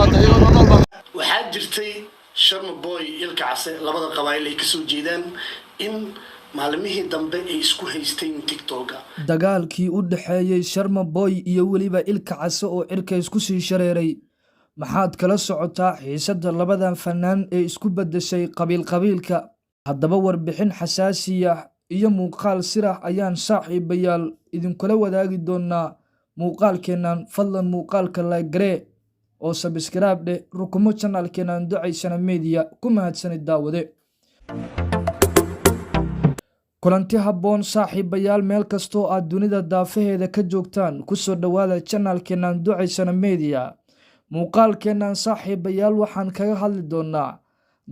waxaa jirtay Sharma Boy ilka case labada qabaayil ay ka soo jeedaan in maalmihii dambe ay isku haysteen TikTok-ga dagaalkii u dhaxeeyay Sharma Boy iyo waliba ilka case oo cirka isku sii shareeray maxaad kala socotaa xiisadda labadan fanaan ee isku bedeshay qabiilka haddaba warbixin xasaasiya iyo muuqaal sirah ayaan saaxiibayaal idinkula wadaagi doonaa muuqaalkeenan fadlan muuqaalka like garee oo subscribe dhe rukumo channelkeenan ducaysana media ku mahadsanid daawade kulanti habboon saaxiibayaal meel kastoo aad dunida daafaheeda ka joogtaan ku soo dhawaada channelkeenan ducaysana media muuqaalkeenan saaxiibayaal waxaan kaga hadli doonaa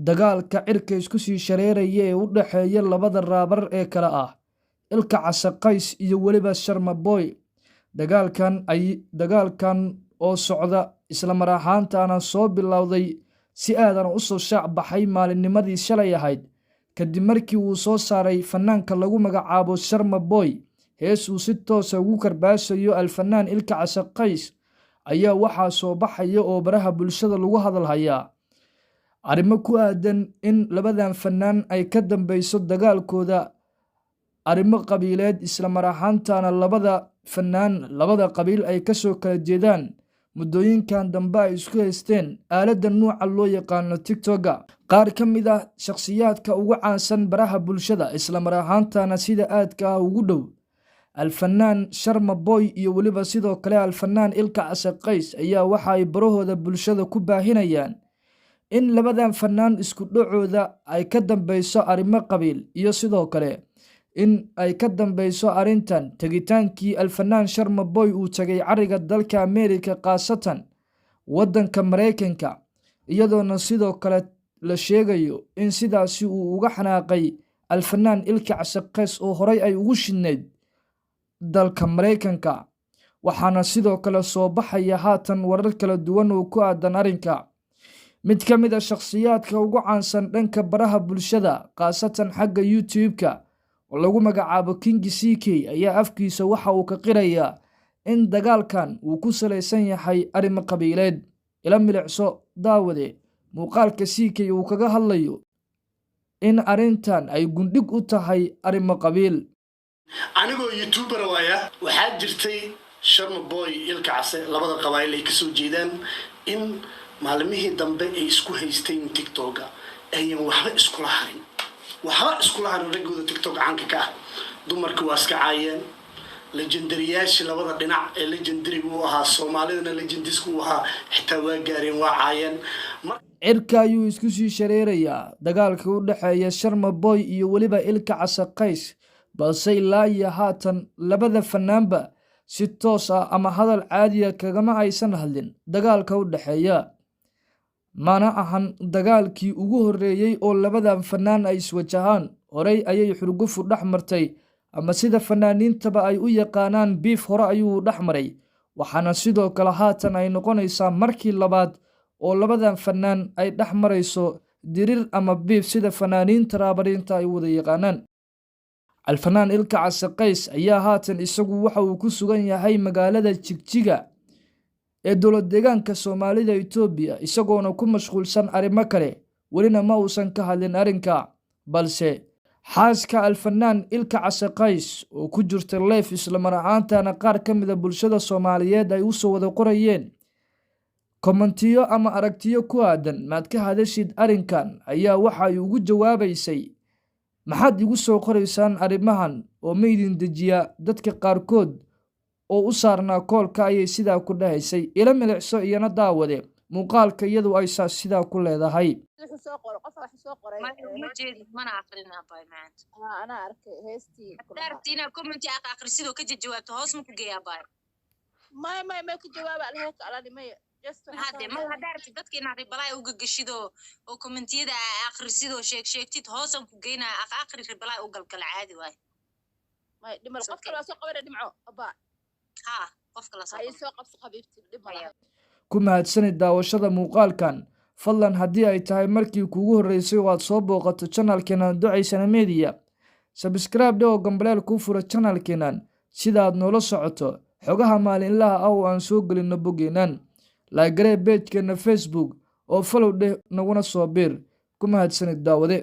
dagaalka cirka isku sii shareeraya ee u dhaxeeya labada raabar ee kala ah ilka case qays iyo waliba Sharma Boy dagaalkan oo socda isla mar ahaantaana soo bilowday si aadan u soo shaac baxay maalinnimadii shalay ahayd kadib markii uu soo saaray fanaanka lagu magacaabo Sharma Boy hees uu si toos ah ugu karbaasayo alfanaan ilka case qays ayaa waxaa soo baxaya oo baraha bulshada lagu hadalhayaa arrimo ku aadan in labadan fanaan ay ka dambayso dagaalkooda arrimo qabiileed isla mar ahaantaana labada qabiil ay ka soo kala jeedaan muddooyinkan dambe ay isku haysteen aaladda nuuca loo yaqaano TikTok-ga qaar ka mid ah shakhsiyaadka ugu caansan baraha bulshada isla mar ahaantaana sida aadka ah ugu dhow alfanaan Sharma Boy iyo waliba sidoo kale alfanaan ilka case qays ayaa waxa ay barahooda bulshada ku baahinayaan in labadan fanaan isku dhacooda ay ka dambayso arrimo qabiil iyo sidoo kale in ay ka dambayso arrintan tagitaankii alfanaan Sharma Boy uu tagay cariga dalka Amerika qaasatan waddanka Mareykanka iyadoona sidoo kale la sheegayo in sidaasi uu uga xanaaqay alfanaan ilka case qays oo horay ay ugu shidneyd dalka Mareykanka waxaana sidoo kale soo baxaya haatan warar kala duwan oo ku aadan arrinka mid ka mid ah shakhsiyaadka ugu caansan dhanka baraha bulshada qaasatan xagga YouTube-ka oo lagu magacaabo King CK ayaa afkiisa waxa uu ka qirayaa in dagaalkan uu ku saleysan yahay arrimo qabiileed ila milicso daawade muuqaalka CK uu kaga hadlayo in arrintan ay gundhig u tahay arrimo qabiil anigoo YouTuber waaya waxaa jirtay Sharma Boy ilka case labada qabaayil ay ka soo jeedaan in maalmihii dambe ay isku haysteen TikTok-ga ayaan waxba isku lahayn ragooda TikTok caanka ka ah dumarku waa iska caayeen legendariyaashii labada dhinac ee legendary uu ahaa Soomaalidana legendisku uu ahaa xitaa waa gaareen waa caayeen cirka ayuu isku sii shareerayaa dagaalka u dhaxeeya Sharma Boy iyo waliba ilka case qays balse ilaa iyo haatan labada fanaanba si toos ah ama hadal caadiya kagama aysan hadlin dagaalka u dhaxeeya mana ahan dagaalkii ugu horeeyay oo labadan fanaan ay iswajahaan horay ayay xurgufu dhex martay ama sida fanaaniintaba ay u yaqaanaan beef hore ayuu dhex maray waxaana sidoo kale haatan ay noqonaysaa markii labaad oo labadan fanaan ay dhex marayso dirir ama beef sida fanaaniinta raabariinta ay wada yaqaanaan alfanaan ilka case qays ayaa haatan isagu waxa uu ku sugan yahay magaalada Jigjiga ee dowlad deegaanka Soomaalida Itoobiya isagoona ku mashquulsan arrimo kale welina ma uusan ka hadlin arrinka balse xaaska alfanaan ilka case qays oo ku jirta live isla mar ahaantaana qaar ka mid ah bulshada Soomaaliyeed ay u soo wada qorayeen kommentiyo ama aragtiyo ku aadan maad ka hadashid arrinkan ayaa waxa ay ugu jawaabaysay maxaad igu soo qoraysaan arrimahan oo ma idin dejiya dadka qaarkood oo u saarnaa koolka ayay sidaa ku dhahaysay ila milicso iyana daawade muuqaalka iyadu ay sidaa ku leedahay هذا ما هدارت dadka inaad balay uga gashido oo commentiyada akhrisid oo sheegtid hoosan ku geena akhri balay u galgal caadi waay ما دمر قف كلا سوق ولا دمعه أبا ها قف كلا سوق هاي سوق قف حبيبتي دمر ku mahadsanid daawashada muuqaalkan fadlan haddii ay tahay markii kuugu horeysay oo aad soo booqato channelkeena ducaysana media subscribe dhoo gambaleel ku furo channelkeena sida aad noola socoto xogaha maalinlaha ah oo aan soo gelino bogeenan laagaree beejkeena Facebook oo follow dheh naguna soo biir ku mahadsanid daawade.